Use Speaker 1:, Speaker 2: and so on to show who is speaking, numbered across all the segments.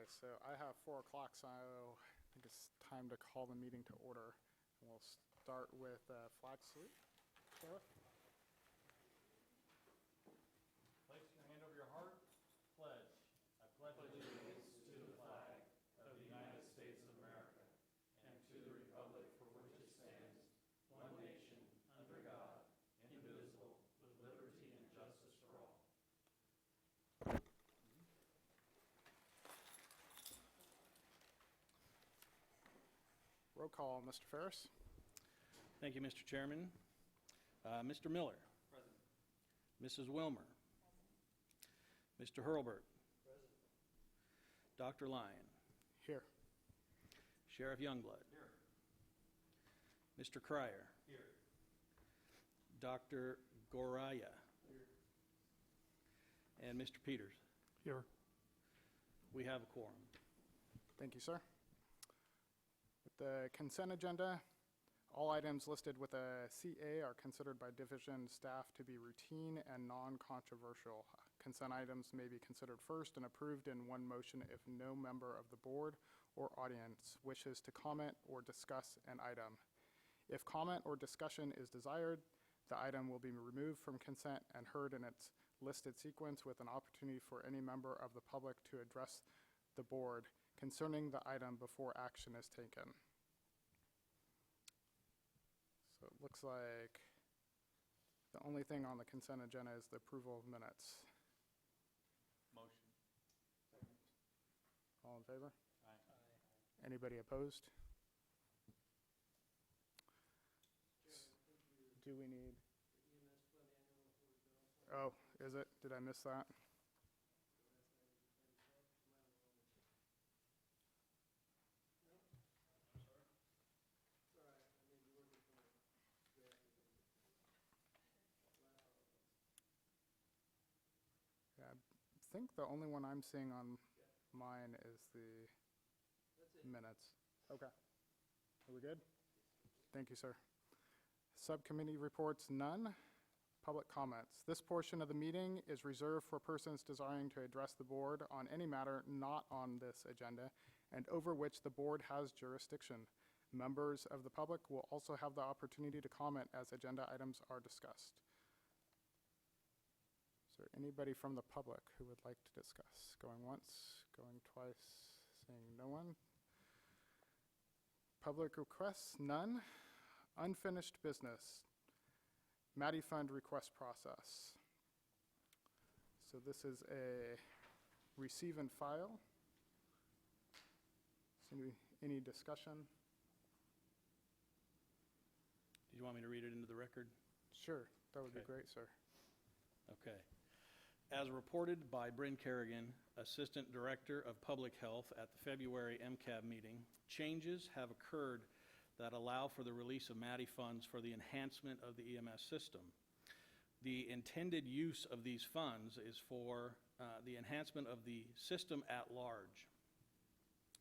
Speaker 1: so I have 4 o'clock, so I think it's time to call the meeting to order. And we'll start with flag salute. Sheriff?
Speaker 2: Place your hand over your heart. Pledge. I pledge allegiance to the flag of the United States of America and to the republic for which it stands, one nation, under God, indivisible, with liberty and justice for all.
Speaker 1: Roll call, Mr. Ferris.
Speaker 3: Thank you, Mr. Chairman. Mr. Miller.
Speaker 2: Present.
Speaker 3: Mrs. Wilmer. Mr. Hurlbert.
Speaker 2: Present.
Speaker 3: Dr. Lyon.
Speaker 1: Here.
Speaker 3: Sheriff Youngblood.
Speaker 2: Here.
Speaker 3: Mr. Cryer.
Speaker 2: Here.
Speaker 3: Dr. Goraya.
Speaker 2: Here.
Speaker 3: And Mr. Peters.
Speaker 1: Here.
Speaker 3: We have a quorum.
Speaker 1: Thank you, sir. With the consent agenda, all items listed with a CA are considered by division staff to be routine and non-controversial. Consent items may be considered first and approved in one motion if no member of the board or audience wishes to comment or discuss an item. If comment or discussion is desired, the item will be removed from consent and heard in its listed sequence with an opportunity for any member of the public to address the board concerning the item before action is taken. So it looks like the only thing on the consent agenda is the approval of minutes.
Speaker 2: Motion.
Speaker 1: All in favor?
Speaker 2: Aye.
Speaker 1: Anybody opposed? Do we need? Oh, is it? Did I miss that? Yeah, I think the only one I'm seeing on mine is the minutes. Okay. Are we good? Thank you, sir. Subcommittee reports, none. Public comments. This portion of the meeting is reserved for persons desiring to address the board on any matter not on this agenda and over which the board has jurisdiction. Members of the public will also have the opportunity to comment as agenda items are discussed. Is there anybody from the public who would like to discuss? Going once, going twice, seeing no one. Public requests, none. Unfinished business. Maddie Fund request process. So this is a receive and file. Is any discussion?
Speaker 3: Do you want me to read it into the record?
Speaker 1: Sure, that would be
Speaker 3: Okay.
Speaker 1: great, sir.
Speaker 3: Okay. As reported by Bryn Kerrigan, Assistant Director of Public Health at the February MCAB meeting, changes have occurred that allow for the release of Maddie funds for the enhancement of the EMS system. The intended use of these funds is for the enhancement of the system at large.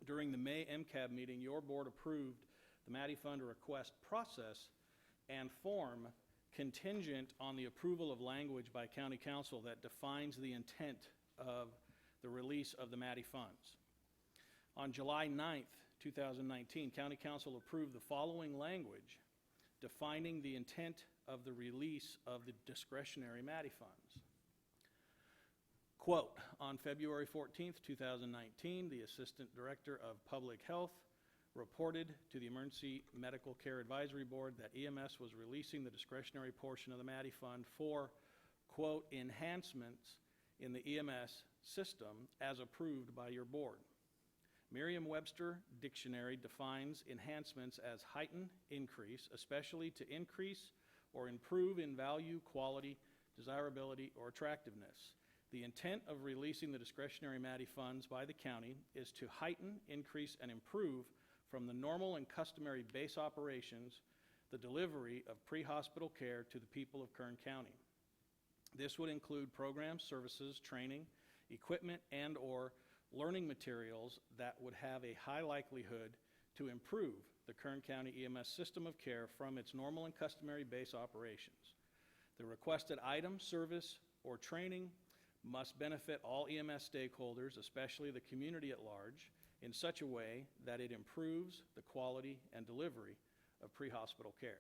Speaker 3: During the May MCAB meeting, your board approved the Maddie Fund request process and form contingent on the approval of language by County Council that defines the intent of the release of the Maddie funds. On July 9th, 2019, County Council approved the following language defining the intent of the release of the discretionary Maddie funds. Quote, on February 14th, 2019, the Assistant Director of Public Health reported to the Emergency Medical Care Advisory Board that EMS was releasing the discretionary portion of the Maddie Fund for, quote, enhancements in the EMS system as approved by your board. Merriam-Webster Dictionary defines enhancements as heighten, increase, especially to increase or improve in value, quality, desirability, or attractiveness. The intent of releasing the discretionary Maddie funds by the county is to heighten, increase, and improve from the normal and customary base operations the delivery of pre-hospital care to the people of Kern County. This would include programs, services, training, equipment, and/or learning materials that would have a high likelihood to improve the Kern County EMS system of care from its normal and customary base operations. The requested item, service, or training must benefit all EMS stakeholders, especially the community at large, in such a way that it improves the quality and delivery of pre-hospital care.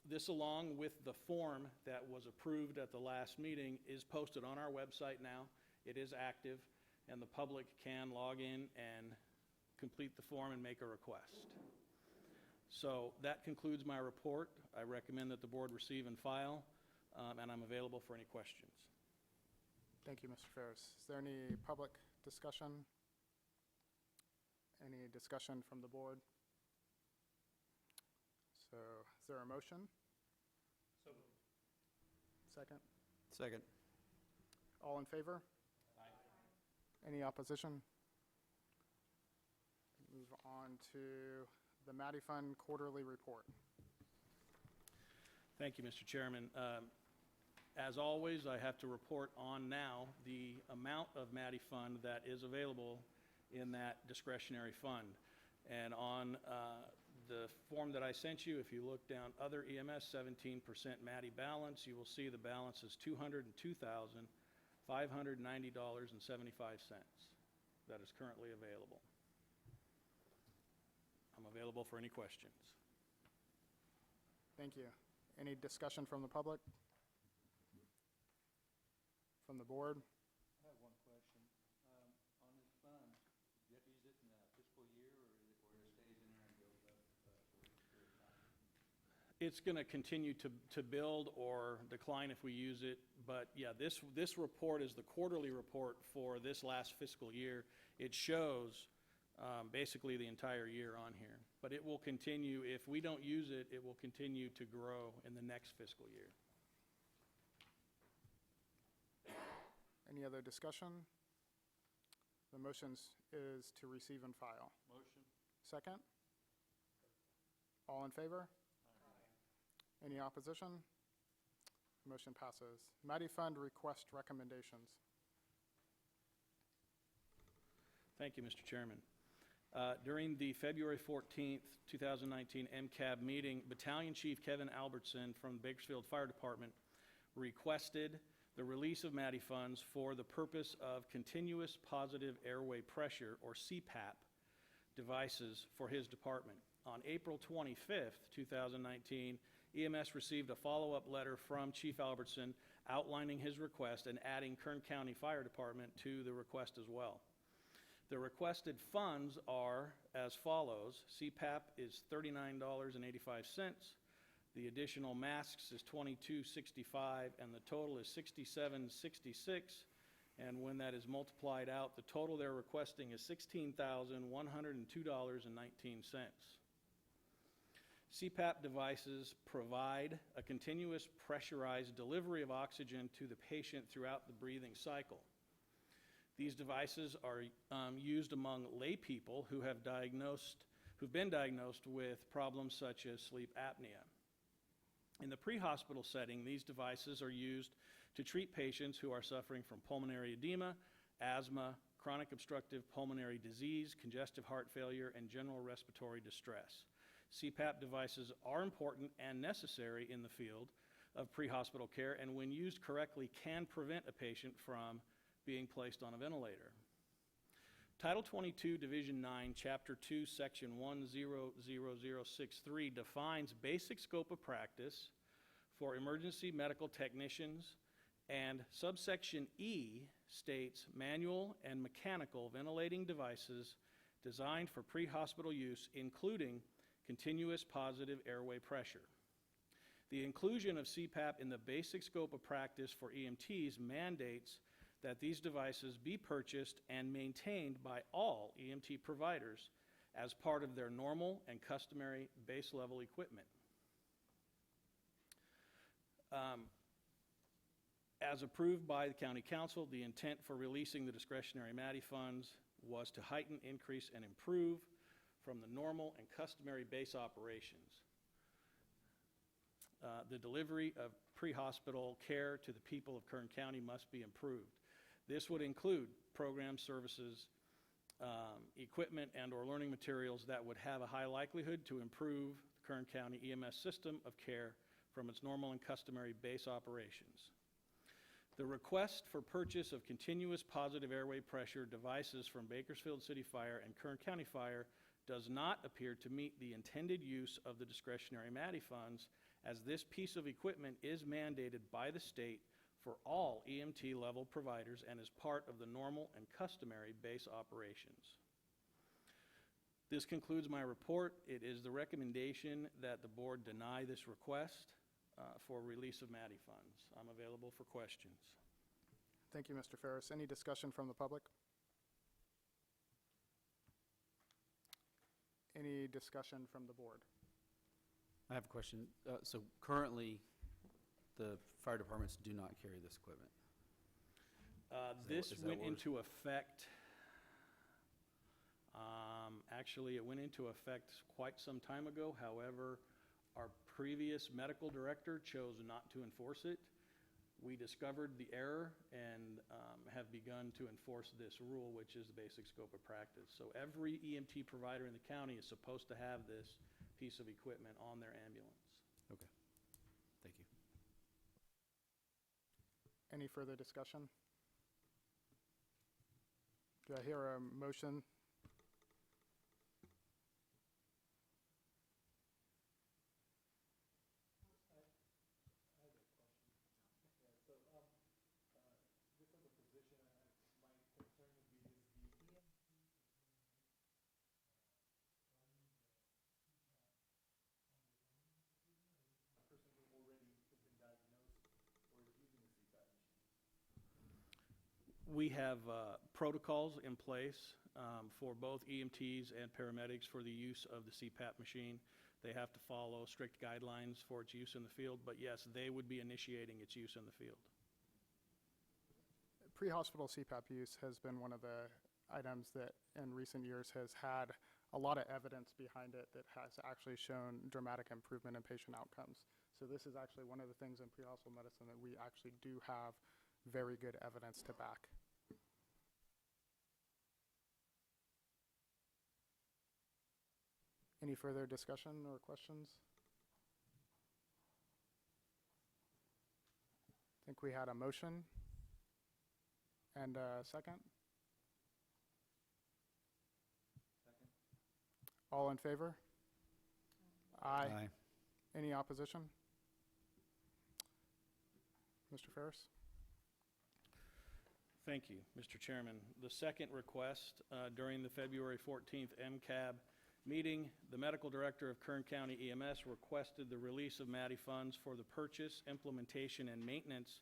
Speaker 3: This, along with the form that was approved at the last meeting, is posted on our website now. It is active, and the public can log in and complete the form and make a request. So that concludes my report. I recommend that the board receive and file, and I'm available for any questions.
Speaker 1: Thank you, Mr. Ferris. Is there any public discussion? Any discussion from the board? So is there a motion?
Speaker 2: So moved.
Speaker 1: Second?
Speaker 4: Second.
Speaker 1: All in favor?
Speaker 2: Aye.
Speaker 1: Any opposition? Move on to the Matty Fund quarterly report.
Speaker 3: Thank you, Mr. Chairman. As always, I have to report on now the amount of Matty Fund that is available in that discretionary fund. And on the form that I sent you, if you look down other EMS 17% Matty balance, you will see the balance is $202,590.75 that is currently available. I'm available for any questions.
Speaker 1: Thank you. Any discussion from the public? From the board?
Speaker 4: I have one question. On this fund, do you have to use it in a fiscal year, or it stays in there and builds up for a period of time?
Speaker 3: It's going to continue to build or decline if we use it, but yeah, this report is the quarterly report for this last fiscal year. It shows basically the entire year on here, but it will continue. If we don't use it, it will continue to grow in the next fiscal year.
Speaker 1: Any other discussion? The motion is to receive and file.
Speaker 2: Motion.
Speaker 1: Second? All in favor?
Speaker 2: Aye.
Speaker 1: Any opposition? Motion passes. Matty Fund request recommendations.
Speaker 3: Thank you, Mr. Chairman. During the February 14th, 2019 MCAB meeting, Battalion Chief Kevin Albertson from the Bakersfield Fire Department requested the release of Matty funds for the purpose of continuous positive airway pressure, or CPAP, devices for his department. On April 25th, 2019, EMS received a follow-up letter from Chief Albertson outlining his request and adding Kern County Fire Department to the request as well. The requested funds are as follows. CPAP is $39.85. The additional masks is $22.65, and the total is $67.66. And when that is multiplied out, the total they're requesting is $16,102.19. CPAP devices provide a continuous pressurized delivery of oxygen to the patient throughout the breathing cycle. These devices are used among lay people who've been diagnosed with problems such as sleep apnea. In the pre-hospital setting, these devices are used to treat patients who are suffering from pulmonary edema, asthma, chronic obstructive pulmonary disease, congestive heart failure, and general respiratory distress. CPAP devices are important and necessary in the field of pre-hospital care, and when used correctly can prevent a patient from being placed on a ventilator. Title 22, Division 9, Chapter 2, Section 10063 defines basic scope of practice for emergency medical technicians, and subsection E states manual and mechanical ventilating devices designed for pre-hospital use, including continuous positive airway pressure. The inclusion of CPAP in the basic scope of practice for EMTs mandates that these devices be purchased and maintained by all EMT providers as part of their normal and customary base level equipment. As approved by the County Council, the intent for releasing the discretionary Matty funds was to heighten, increase, and improve from the normal and customary base operations. The delivery of pre-hospital care to the people of Kern County must be improved. This would include program services, equipment, and/or learning materials that would have a high likelihood to improve the Kern County EMS system of care from its normal and customary base operations. The request for purchase of continuous positive airway pressure devices from Bakersfield City Fire and Kern County Fire does not appear to meet the intended use of the discretionary MADI funds, as this piece of equipment is mandated by the state for all EMT level providers and is part of the normal and customary base operations. This concludes my report. It is the recommendation that the board deny this request for release of MADI funds. I'm available for questions.
Speaker 1: Thank you, Mr. Ferris. Any discussion from the public? Any discussion from the board?
Speaker 5: I have a question. So currently, the fire departments do not carry this equipment.
Speaker 3: This
Speaker 5: is that
Speaker 3: went
Speaker 5: what-
Speaker 3: into effect, actually, it went into effect quite some time ago. However, our previous medical director chose not to enforce it. We discovered the error and have begun to enforce this rule, which is the basic scope of practice. So every EMT provider in the county is supposed to have this piece of equipment on their ambulance.
Speaker 5: Okay. Thank you.
Speaker 1: Any further discussion? Do I hear a motion?
Speaker 3: We have protocols in place for both EMTs and paramedics for the use of the CPAP machine. They have to follow strict guidelines for its use in the field, but yes, they would be initiating its use in the field.
Speaker 1: Pre-hospital CPAP use has been one of the items that in recent years has had a lot of evidence behind it that has actually shown dramatic improvement in patient outcomes. So this is actually one of the things in pre-hospital medicine that we actually do have very good evidence to back. Any further discussion or questions? I think we had a motion and a second. All in favor? Aye. Any opposition? Mr. Ferris?
Speaker 3: Thank you, Mr. Chairman. The second request, during the February 14th MCAB meeting, the medical director of Kern County EMS requested the release of MADI funds for the purchase, implementation, and maintenance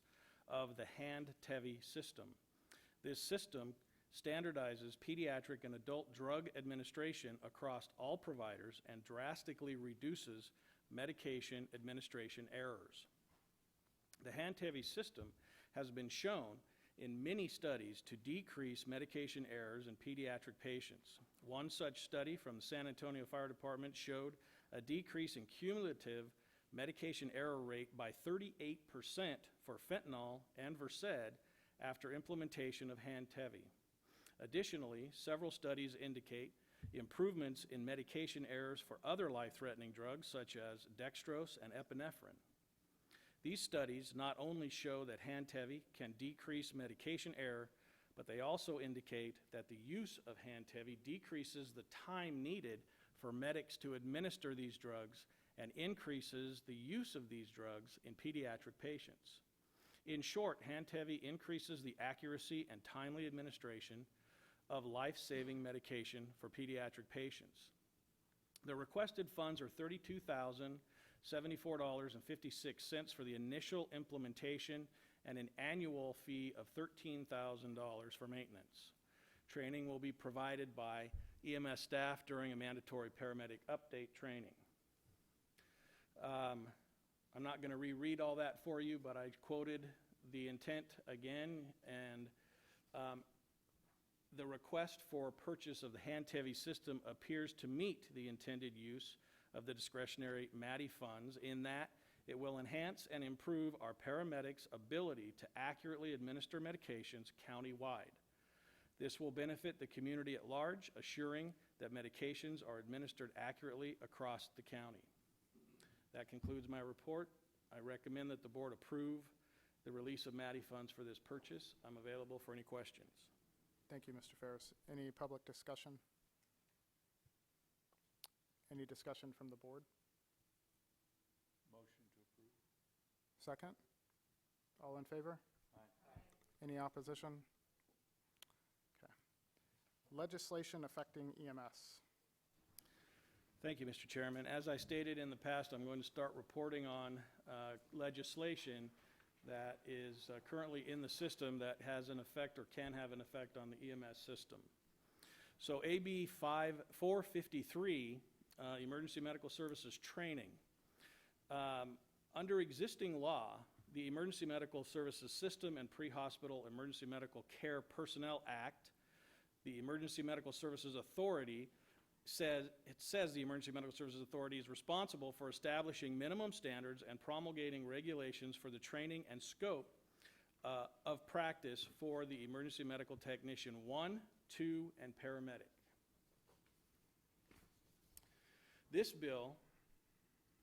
Speaker 3: of the hand-TEVI system. This system standardizes pediatric and adult drug administration across all providers and drastically reduces medication administration errors. The hand-TEVI system has been shown in many studies to decrease medication errors in pediatric patients. One such study from the San Antonio Fire Department showed a decrease in cumulative medication error rate by 38% for fentanyl and Versed after implementation of hand-TEVI. Additionally, several studies indicate improvements in medication errors for other life-threatening drugs such as dextrose and epinephrine. These studies not only show that hand-TEVI can decrease medication error, but they also indicate that the use of hand-TEVI decreases the time needed for medics to administer these drugs and increases the use of these drugs in pediatric patients. In short, hand-TEVI increases the accuracy and timely administration of life-saving medication for pediatric patients. The requested funds are $32,074.56 for the initial implementation and an annual fee of $13,000 for maintenance. Training will be provided by EMS staff during a mandatory paramedic update training. I'm not going to reread all that for you, but I quoted the intent again, and the request for purchase of the hand-TEVI system appears to meet the intended use of the discretionary MADI funds in that it will enhance and improve our paramedics' ability to accurately administer medications countywide. This will benefit the community at large, assuring that medications are administered accurately across the county. That concludes my report. I recommend that the board approve the release of MADI funds for this purchase. I'm available for any questions.
Speaker 1: Thank you, Mr. Ferris. Any public discussion? Any discussion from the board?
Speaker 4: Motion to approve.
Speaker 1: Second? All in favor?
Speaker 4: Aye.
Speaker 1: Any opposition? Okay. Legislation affecting E EMS.
Speaker 3: Thank you, Mr. Chairman. As I stated in the past, I'm going to start reporting on legislation that is currently in the system that has an effect or can have an effect on the EMS system. So AB 453, Emergency Medical Services Training. Under existing law, the Emergency Medical Services System and Pre-Hospital Emergency Medical Care Personnel Act, the Emergency Medical Services Authority, says the Emergency Medical Services Authority is responsible for establishing minimum standards and promulgating regulations for the training and scope of practice for the Emergency Medical Technician 1, 2, and paramedic. This bill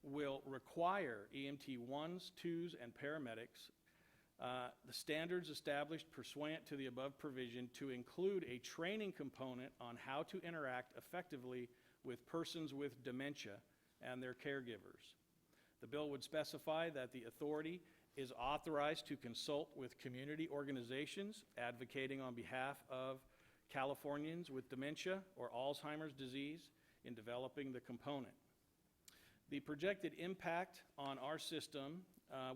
Speaker 3: will require EMT 1s, 2s, and paramedics the standards established pursuant to the above provision to include a training component on how to interact effectively with persons with dementia and their caregivers. The bill would specify that the authority is authorized to consult with community organizations advocating on behalf of Californians with dementia or Alzheimer's disease in developing the component. The projected impact on our system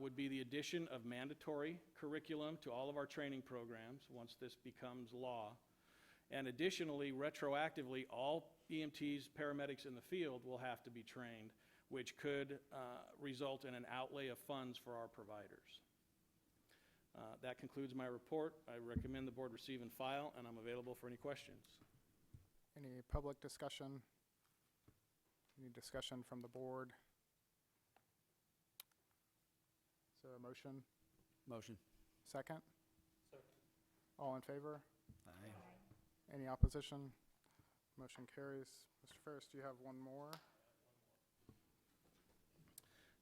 Speaker 3: would be the addition of mandatory curriculum to all of our training programs once this becomes law. And additionally, retroactively, all EMTs, paramedics in the field will have to be trained, which could result in an outlay of funds for our providers. That concludes my report. I recommend the board receive and file, and I'm available for any questions.
Speaker 1: Any public discussion? Any discussion from the board? Is there a motion?
Speaker 5: Motion.
Speaker 1: Second?
Speaker 2: Second.
Speaker 1: All in favor?
Speaker 5: Aye.
Speaker 1: Any opposition? Motion carries. Mr. Ferris, do you have one more?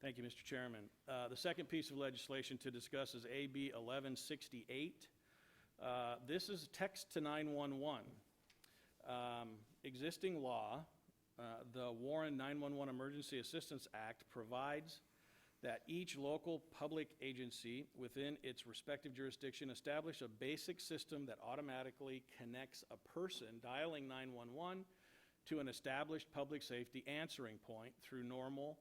Speaker 3: Thank you, Mr. Chairman. The second piece of legislation to discuss is AB 1168. This is text to 911. Existing law, the Warren 911 Emergency Assistance Act, provides that each local public agency within its respective jurisdiction establish a basic system that automatically connects a person dialing 911 to an established public safety answering point through normal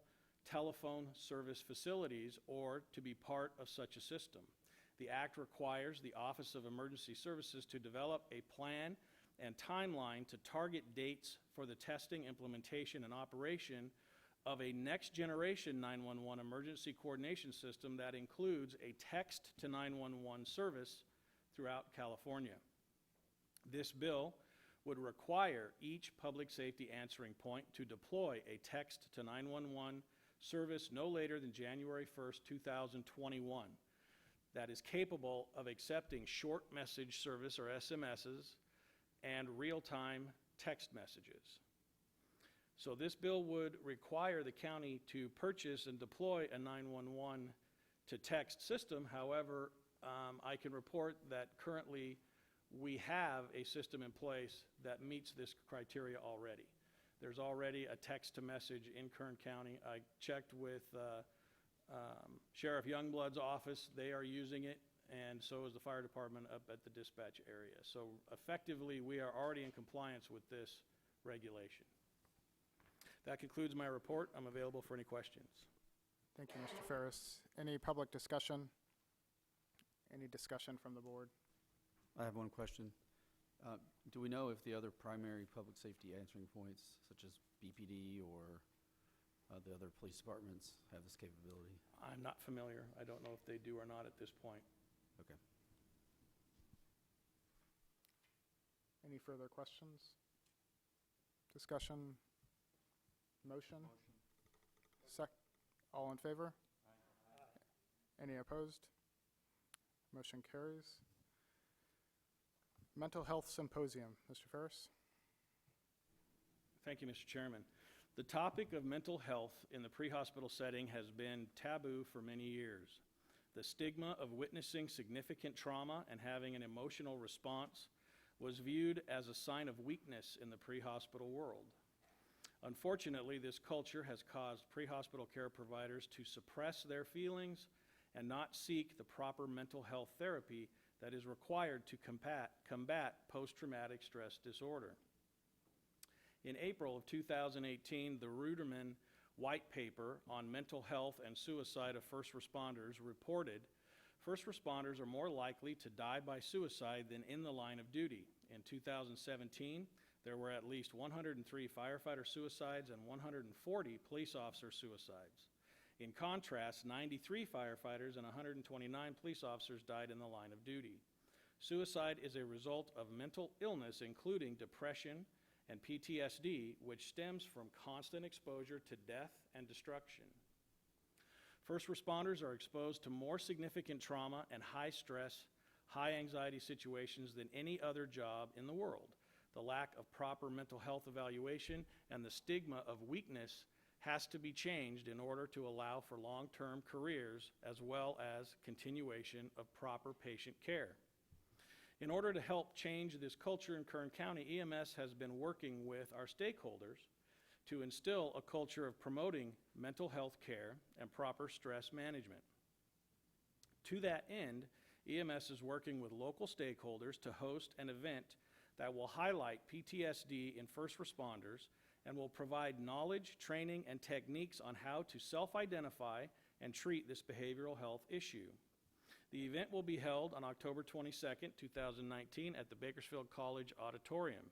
Speaker 3: telephone service facilities or to be part of such a system. The Act requires the Office of Emergency Services to develop a plan and timeline to target dates for the testing, implementation, and operation of a next-generation 911 emergency coordination system that includes a text to 911 service throughout California. This bill would require each public safety answering point to deploy a text to 911 service no later than January 1st, 2021 that is capable of accepting short message service or SMSs and real-time text messages. So this bill would require the county to purchase and deploy a 911 to text system. However, I can report that currently we have a system in place that meets this criteria already. There's already a text to message in Kern County. I checked with Sheriff Youngblood's office. They are using it, and so is the fire department up at the dispatch area. So effectively, we are already in compliance with this regulation. That concludes my report. I'm available for any questions.
Speaker 1: Thank you, Mr. Ferris. Any public discussion? Any discussion from the board?
Speaker 5: I have one question. Do we know if the other primary public safety answering points, such as BPD or the other police departments, have this capability?
Speaker 3: I'm not familiar. I don't know if they do or not at this point.
Speaker 5: Okay.
Speaker 1: Any further questions? Discussion? Motion? All in favor? Any opposed? Motion carries. Mental Health Symposium. Mr. Ferris?
Speaker 3: Thank you, Mr. Chairman. The topic of mental health in the pre-hospital setting has been taboo for many years. The stigma of witnessing significant trauma and having an emotional response was viewed as a sign of weakness in the pre-hospital world. Unfortunately, this culture has caused pre-hospital care providers to suppress their feelings and not seek the proper mental health therapy that is required to combat post-traumatic stress disorder. In April of 2018, the Ruderman White Paper on Mental Health and Suicide of First Responders reported first responders are more likely to die by suicide than in the line of duty. In 2017, there were at least 103 firefighter suicides and 140 police officer suicides. In contrast, 93 firefighters and 129 police officers died in the line of duty. Suicide is a result of mental illness, including depression and PTSD, which stems from constant exposure to death and destruction. First responders are exposed to more significant trauma and high stress, high anxiety situations than any other job in the world. The lack of proper mental health evaluation and the stigma of weakness has to be changed in order to allow for long-term careers as well as continuation of proper patient care. In order to help change this culture in Kern County, EMS has been working with our stakeholders to instill a culture of promoting mental health care and proper stress management. To that end, EMS is working with local stakeholders to host an event that will highlight PTSD in first responders and will provide knowledge, training, and techniques on how to self-identify and treat this behavioral health issue. The event will be held on October 22nd, 2019 at the Bakersfield College Auditorium.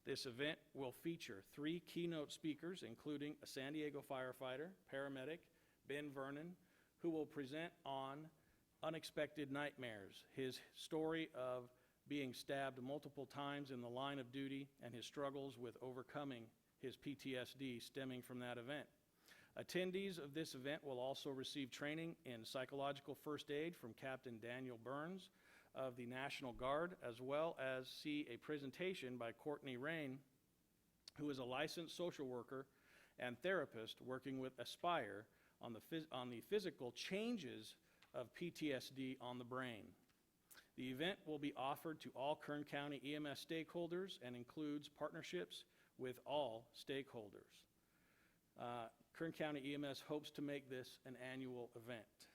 Speaker 3: This event will feature 3 keynote speakers, including a San Diego firefighter, paramedic, Ben Vernon, who will present on Unexpected Nightmares, his story of being stabbed multiple times in the line of duty and his struggles with overcoming his PTSD stemming from that event. Attendees of this event will also receive training in psychological first aid from Captain Daniel Burns of the National Guard, as well as see a presentation by Courtney Rain, who is a licensed social worker and therapist working with Aspire on the physical changes of PTSD on the brain. The event will be offered to all Kern County EMS stakeholders and includes partnerships with all stakeholders. Kern County EMS hopes to make this an annual event.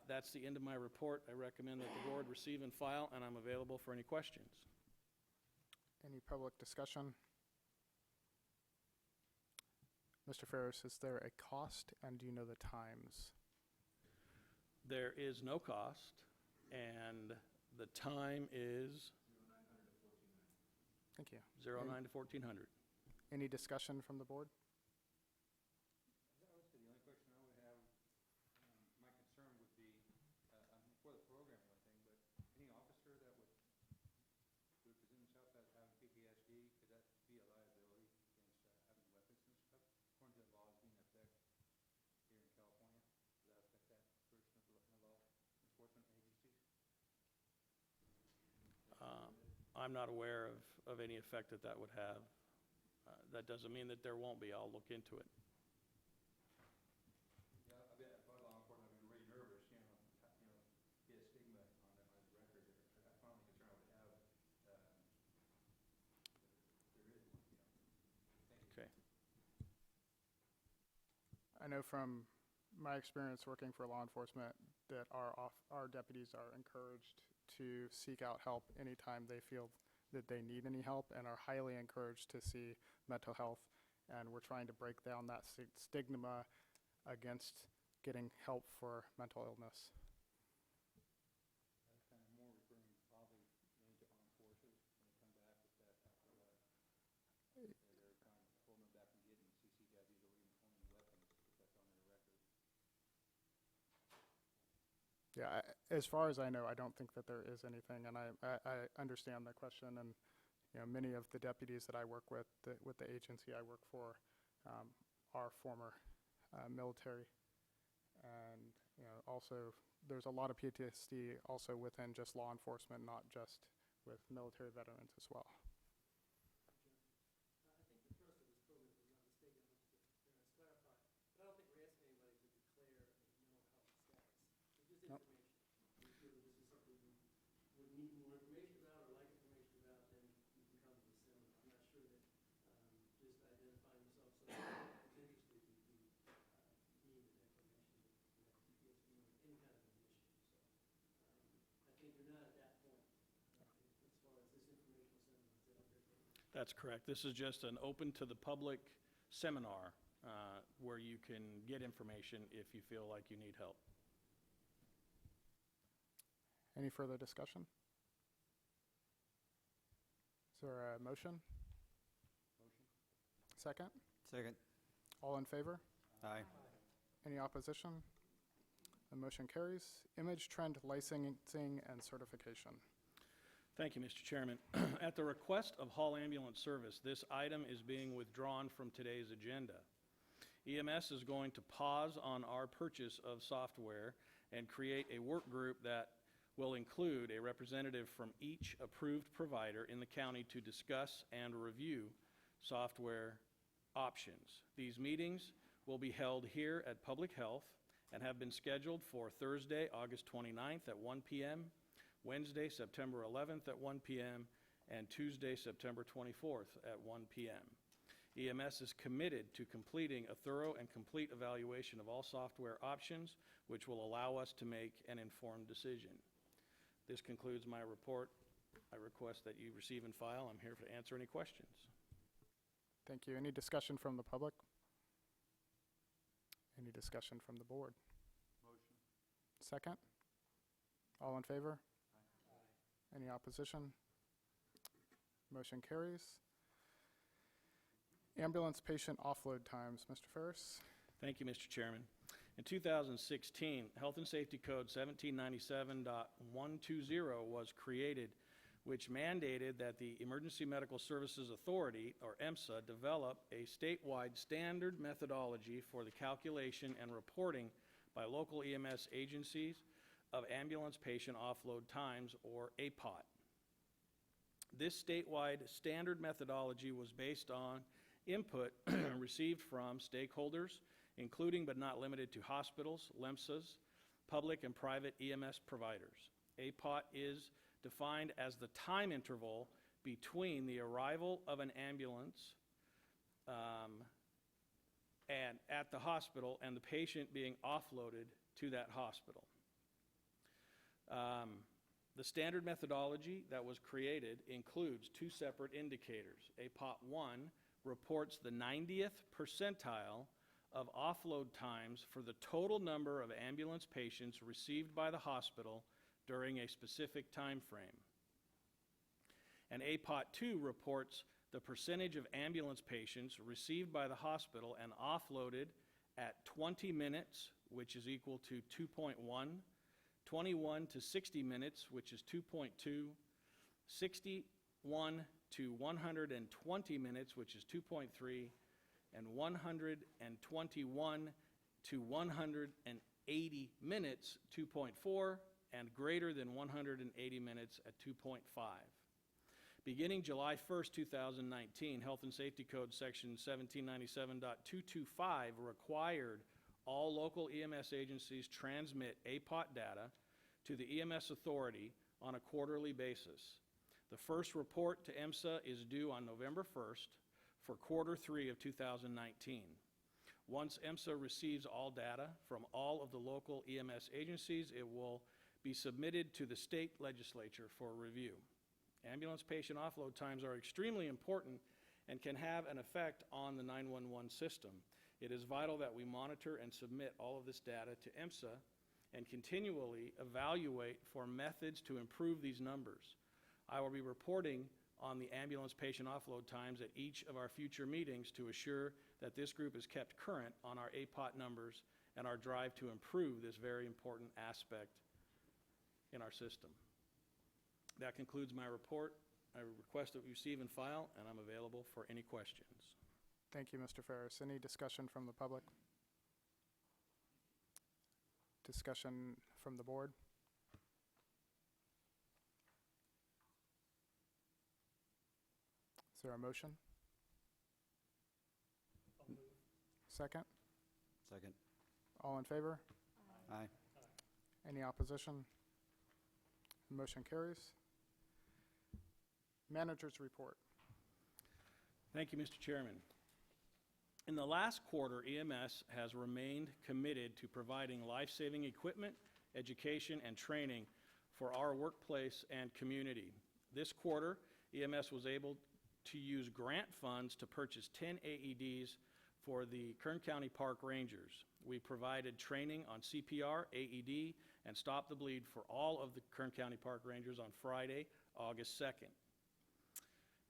Speaker 3: That's the end of my report. I recommend that the board receive and file, and I'm available for any questions.
Speaker 1: Any public discussion? Mr. Ferris, is there a cost, and do you know the times?
Speaker 3: There is no cost, and the time is
Speaker 1: Thank you.
Speaker 3: 09 to 1400.
Speaker 1: Any discussion from the board?
Speaker 4: Honestly, the only question I would have, my concern would be, I'm for the program and everything, but any officer that would present himself as having PTSD, could that be a liability against having weapons and stuff? According to the laws being in effect here in California, does that affect that portion of the law enforcement agencies?
Speaker 3: I'm not aware of any effect that would have. That doesn't mean that there won't be. I'll look into it.
Speaker 4: Yeah, I've been at law enforcement, I've been really nervous, get a stigma on the record there. That's my only concern I would have, there is one, Thank you.
Speaker 3: Okay.
Speaker 1: I know from my experience working for law enforcement that our deputies are encouraged to seek out help anytime they feel that they need any help and are highly encouraged to see mental health. And we're trying to break down that stigma against getting help for mental illness.
Speaker 4: That's kind of more referring probably into armed forces when they come back with that after a while. They're kind of holding them back from getting CCWs or even owning weapons if that's on their record.
Speaker 1: Yeah, as far as I know, I don't think that there is anything, and I understand the question. And many of the deputies that I work with the agency I work for, are former military, and also there's a lot of PTSD also within just law enforcement, not just with military veterans as well.
Speaker 6: I think the thrust of this program is not mistaken, let's clarify. But I don't think we're asking anybody to declare a mental health status.
Speaker 3: That's correct. This is just an open to the public seminar where you can get information if you feel like you need help.
Speaker 1: Any further discussion? Is there a motion? Second?
Speaker 5: Second.
Speaker 1: All in favor?
Speaker 5: Aye.
Speaker 1: Any opposition? The motion carries. Image trend licensing and certification.
Speaker 3: Thank you, Mr. Chairman. At the request of Hall Ambulance Service, this item is being withdrawn from today's agenda. EMS is going to pause on our purchase of software and create a work group that will include a representative from each approved provider in the county to discuss and review software options. These meetings will be held here at Public Health and have been scheduled for Thursday, August 29th at 1 p.m., Wednesday, September 11th at 1 p.m., and Tuesday, September 24th at 1 p.m. EMS is committed to completing a thorough and complete evaluation of all software options, which will allow us to make an informed decision. This concludes my report. I request that you receive and file. I'm here to answer any questions.
Speaker 1: Thank you. Any discussion from the public? Any discussion from the board?
Speaker 4: Motion.
Speaker 1: Second? All in favor? Any opposition? Motion carries. Ambulance patient offload times. Mr. Ferris?
Speaker 3: Thank you, Mr. Chairman. In 2016, Health and Safety Code 1797.120 was created, which mandated that the Emergency Medical Services Authority, or EMSA, develop a statewide standard methodology for the calculation and reporting by local EMS agencies of ambulance patient offload times, or APOT. This statewide standard methodology was based on input received from stakeholders, including but not limited to hospitals, LEMSAs, public and private EMS providers. APOT is defined as the time interval between the arrival of an ambulance and at the hospital and the patient being offloaded to that hospital. The standard methodology that was created includes two separate indicators. APOT 1 reports the 90th percentile of offload times for the total number of ambulance patients received by the hospital during a specific time frame. And APOT 2 reports the percentage of ambulance patients received by the hospital and offloaded at 20 minutes, which is equal to 2.1, 21 to 60 minutes, which is 2.2, 61 to 120 minutes, which is 2.3, and 121 to 180 minutes, 2.4, and greater than 180 minutes at 2.5. Beginning July 1st, 2019, Health and Safety Code Section 1797.225 required all local EMS agencies transmit APOT data to the EMS authority on a quarterly basis. The first report to EMSA is due on November 1st for quarter 3 of 2019. Once EMSA receives all data from all of the local EMS agencies, it will be submitted to the state legislature for review. Ambulance patient offload times are extremely important and can have an effect on the 911 system. It is vital that we monitor and submit all of this data to EMSA and continually evaluate for methods to improve these numbers. I will be reporting on the ambulance patient offload times at each of our future meetings to assure that this group is kept current on our APOT numbers and our drive to improve this very important aspect in our system. That concludes my report. I request that we receive and file, and I'm available for any questions.
Speaker 1: Thank you, Mr. Ferris. Any discussion from the public? Discussion from the board? Is there a motion? Second?
Speaker 5: Second.
Speaker 1: All in favor?
Speaker 5: Aye.
Speaker 1: Any opposition? Motion carries. Manager's report.
Speaker 3: Thank you, Mr. Chairman. In the last quarter, EMS has remained committed to providing life-saving equipment, education, and training for our workplace and community. This quarter, EMS was able to use grant funds to purchase 10 AEDs for the Kern County Park Rangers. We provided training on CPR, AED, and Stop the Bleed for all of the Kern County Park Rangers on Friday, August 2nd.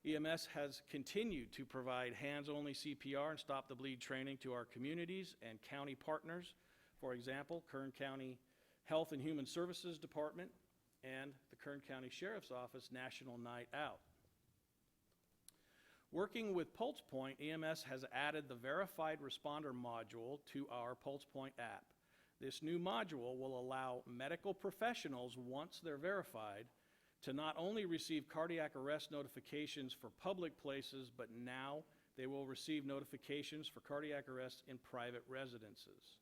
Speaker 3: EMS has continued to provide hands-only CPR and Stop the Bleed training to our communities and county partners. For example, Kern County Health and Human Services Department and the Kern County Sheriff's Office National Night Out. Working with PulsePoint, EMS has added the Verified Responder module to our PulsePoint app. This new module will allow medical professionals, once they're verified, to not only receive cardiac arrest notifications for public places, but now they will receive notifications for cardiac arrests in private residences.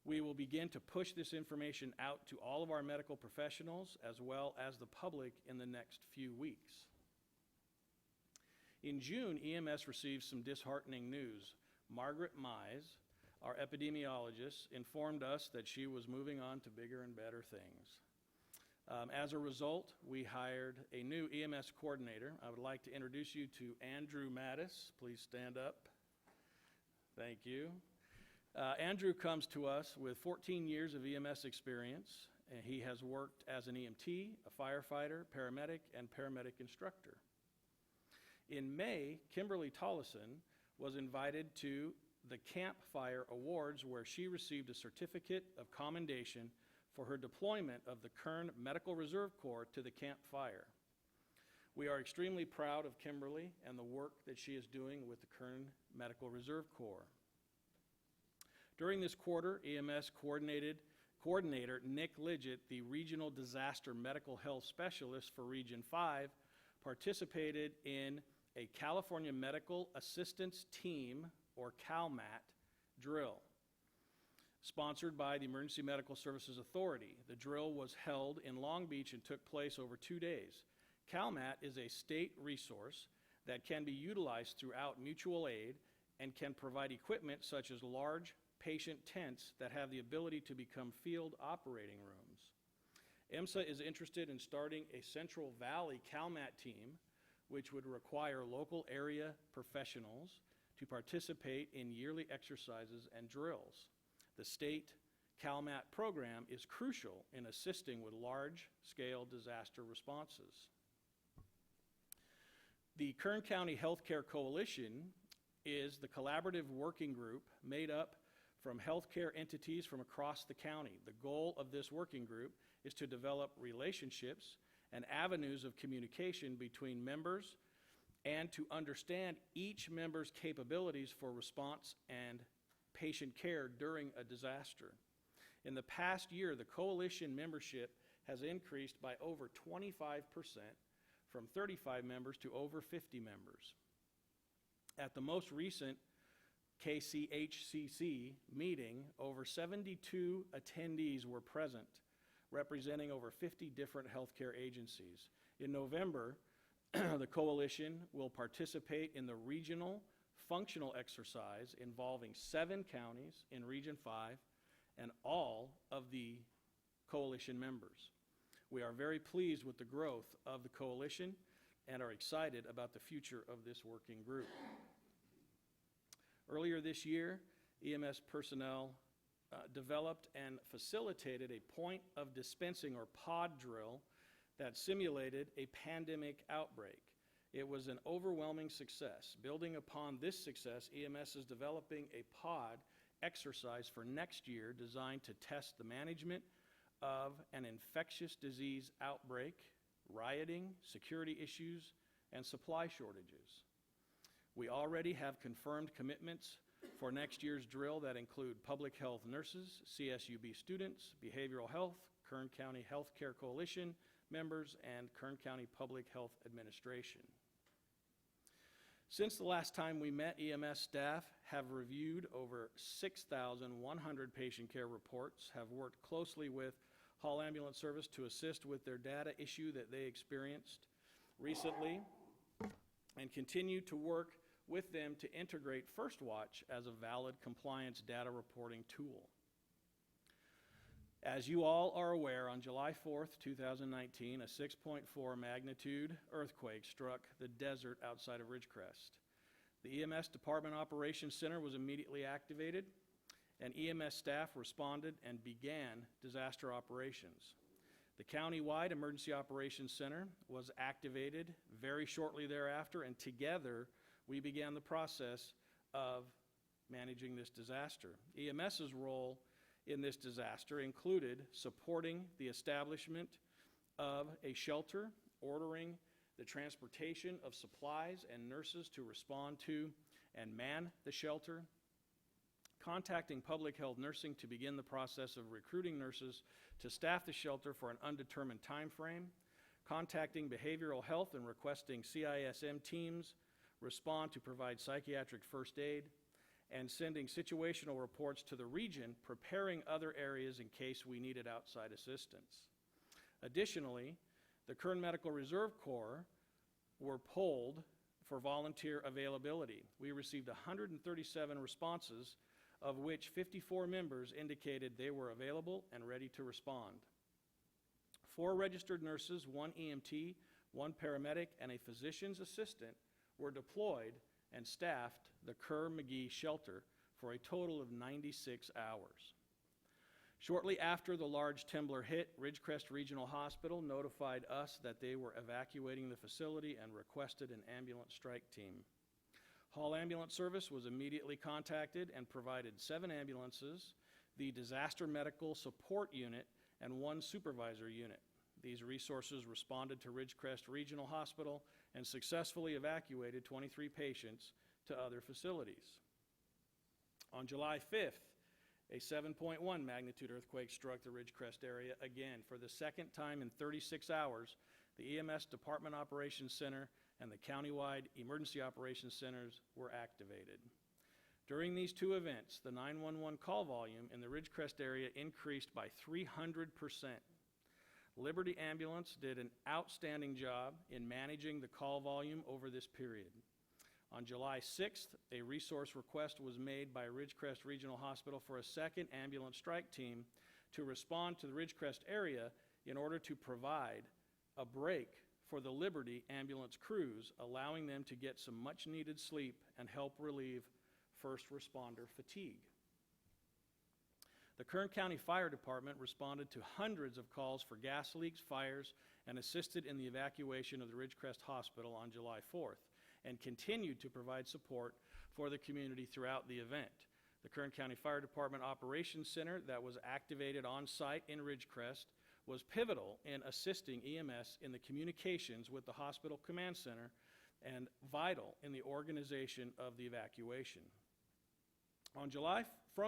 Speaker 3: We will begin to push this information out to all of our medical professionals as well as the public in the next few weeks. In June, EMS received some disheartening news. Margaret Mize, our epidemiologist, informed us that she was moving on to bigger and better things. As a result, we hired a new EMS coordinator. I would like to introduce you to Andrew Mattis. Please stand up. Thank you. Andrew comes to us with 14 years of EMS experience, and he has worked as an EMT, a firefighter, paramedic, and paramedic instructor. In May, Kimberly Tollison was invited to the Campfire Awards, where she received a certificate of commendation for her deployment of the Kern Medical Reserve Corps to the Camp Fire. We are extremely proud of Kimberly and the work that she is doing with the Kern Medical Reserve Corps. During this quarter, EMS Coordinator Nick Lidgett, the Regional Disaster Medical Health Specialist for Region 5, participated in a California Medical Assistance Team, or CalMAT, drill, sponsored by the Emergency Medical Services Authority. The drill was held in Long Beach and took place over 2 days. CalMAT is a state resource that can be utilized throughout mutual aid and can provide equipment such as large patient tents that have the ability to become field operating rooms. EMSA is interested in starting a Central Valley CalMAT team, which would require local area professionals to participate in yearly exercises and drills. The state CalMAT program is crucial in assisting with large-scale disaster responses. The Kern County Healthcare Coalition is the collaborative working group made up from healthcare entities from across the county. The goal of this working group is to develop relationships and avenues of communication between members and to understand each member's capabilities for response and patient care during a disaster. In the past year, the coalition membership has increased by over 25%, from 35 members to over 50 members. At the most recent KCHCC meeting, over 72 attendees were present, representing over 50 different healthcare agencies. In November, the coalition will participate in the regional functional exercise involving 7 counties in Region 5 and all of the coalition members. We are very pleased with the growth of the coalition and are excited about the future of this working group. Earlier this year, EMS personnel developed and facilitated a point of dispensing, or POD drill, that simulated a pandemic outbreak. It was an overwhelming success. Building upon this success, EMS is developing a POD exercise for next year designed to test the management of an infectious disease outbreak, rioting, security issues, and supply shortages. We already have confirmed commitments for next year's drill that include public health nurses, CSUB students, behavioral health, Kern County Healthcare Coalition members, and Kern County Public Health Administration. Since the last time we met, EMS staff have reviewed over 6,100 patient care reports, have worked closely with Hall Ambulance Service to assist with their data issue that they experienced recently, and continue to work with them to integrate First Watch as a valid compliance data reporting tool. As you all are aware, on July 4th, 2019, a 6.4 magnitude earthquake struck the desert outside of Ridgecrest. The EMS Department Operations Center was immediately activated, and EMS staff responded and began disaster operations. The county-wide Emergency Operations Center was activated very shortly thereafter, and together we began the process of managing this disaster. EMS's role in this disaster included supporting the establishment of a shelter, ordering the transportation of supplies and nurses to respond to and man the shelter, contacting public health nursing to begin the process of recruiting nurses to staff the shelter for an undetermined time frame, contacting behavioral health and requesting CISM teams respond to provide psychiatric first aid, and sending situational reports to the region, preparing other areas in case we needed outside assistance. Additionally, the Kern Medical Reserve Corps were polled for volunteer availability. We received 137 responses, of which 54 members indicated they were available and ready to respond. 4 registered nurses, 1 EMT, 1 paramedic, and a physician's assistant were deployed and staffed the Kerr-McGee shelter for a total of 96 hours. Shortly after the large temblor hit, Ridgecrest Regional Hospital notified us that they were evacuating the facility and requested an ambulance strike team. Hall Ambulance Service was immediately contacted and provided 7 ambulances, the Disaster Medical Support Unit, and 1 supervisor unit. These resources responded to Ridgecrest Regional Hospital and successfully evacuated 23 patients to other facilities. On July 5th, a 7.1 magnitude earthquake struck the Ridgecrest area again. For the second time in 36 hours, the EMS Department Operations Center and the countywide Emergency Operations Centers were activated. During these 2 events, the 911 call volume in the Ridgecrest area increased by 300%. Liberty Ambulance did an outstanding job in managing the call volume over this period. On July 6th, a resource request was made by Ridgecrest Regional Hospital for a second ambulance strike team to respond to the Ridgecrest area in order to provide a break for the Liberty ambulance crews, allowing them to get some much-needed sleep and help relieve first responder fatigue. The Kern County Fire Department responded to hundreds of calls for gas leaks, fires, and assisted in the evacuation of the Ridgecrest Hospital on July 4th, and continued to provide support for the community throughout the event. The Kern County Fire Department Operations Center that was activated on site in Ridgecrest was pivotal in assisting EMS in the communications with the hospital command center and vital in the organization of the evacuation. From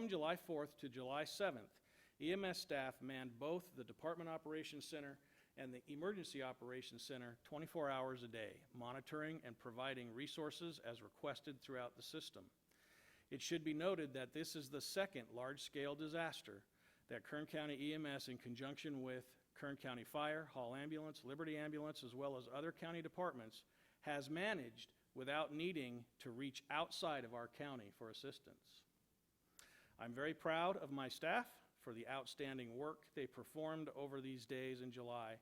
Speaker 3: July 4th to July 7th, EMS staff manned both the Department Operations Center and the Emergency Operations Center 24 hours a day, monitoring and providing resources as requested throughout the system. It should be noted that this is the second large-scale disaster that Kern County EMS, in conjunction with Kern County Fire, Hall Ambulance, Liberty Ambulance, as well as other county departments, has managed without needing to reach outside of our county for assistance. I'm very proud of my staff for the outstanding work they performed over these days in July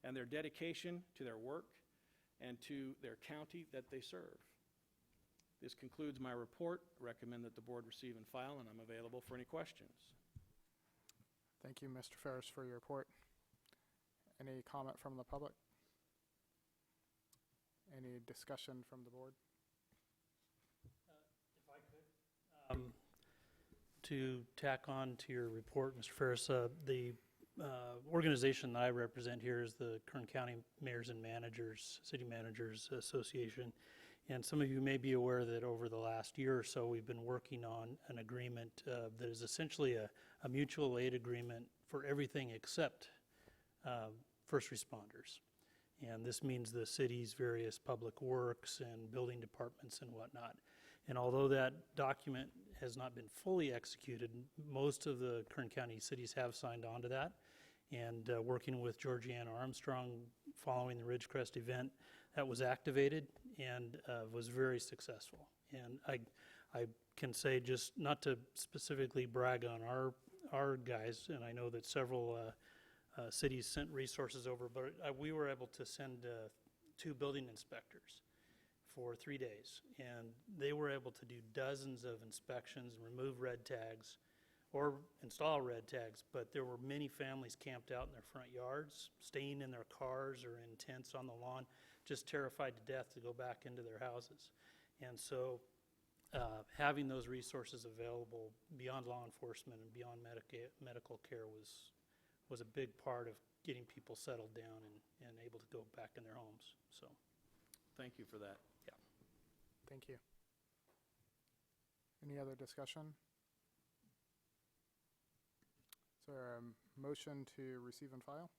Speaker 3: and their dedication to their work and to their county that they serve. This concludes my report. I recommend that the board receive and file, and I'm available for any questions.
Speaker 1: Thank you, Mr. Ferris, for your report. Any comment from the public? Any discussion from the board?
Speaker 7: If I could, to tack on to your report, Mr. Ferris, the organization that I represent here is the Kern County Mayors and Managers, City Managers Association. And some of you may be aware that over the last year or so, we've been working on an agreement that is essentially a mutual aid agreement for everything except first responders. And this means the city's various public works and building departments and whatnot. And although that document has not been fully executed, most of the Kern County cities have signed on to that. And working with Georgiana Armstrong following the Ridgecrest event, that was activated and was very successful. And I can say, just not to specifically brag on our guys, and I know that several cities sent resources over, but we were able to send 2 building inspectors for 3 days, and they were able to do dozens of inspections and remove red tags or install red tags, but there were many families camped out in their front yards, staying in their cars or in tents on the lawn, just terrified to death to go back into their houses. And so having those resources available beyond law enforcement and beyond medical care was a big part of getting people settled down and able to go back in their homes. So,
Speaker 3: Thank you for that.
Speaker 1: Thank you. Any other discussion? Is there a motion to receive and file?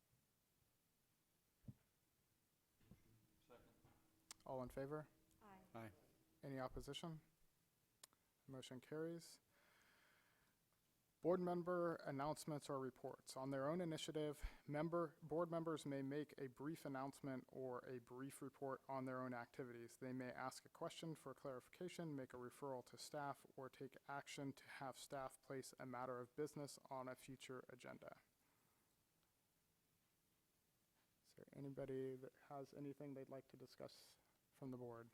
Speaker 1: All in favor?
Speaker 5: Aye.
Speaker 1: Any opposition? Motion carries. Board member announcements or reports. On their own initiative, board members may make a brief announcement or a brief report on their own activities. They may ask a question for clarification, make a referral to staff, or take action to have staff place a matter of business on a future agenda. Is there anybody that has anything they'd like to discuss from the board?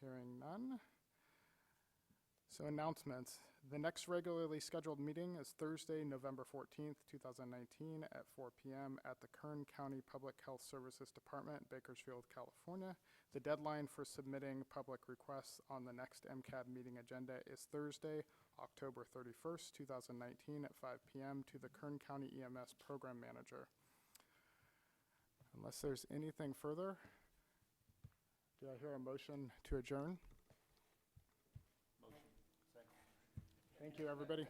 Speaker 1: Hearing none. So announcements. The next regularly scheduled meeting is Thursday, November 14th, 2019 at 4 p.m. at the Kern County Public Health Services Department, Bakersfield, California. The deadline for submitting public requests on the next MCAD meeting agenda is Thursday, October 31st, 2019 at 5 p.m. to the Kern County EMS Program Manager. Unless there's anything further, do I hear a motion to adjourn? Thank you, everybody.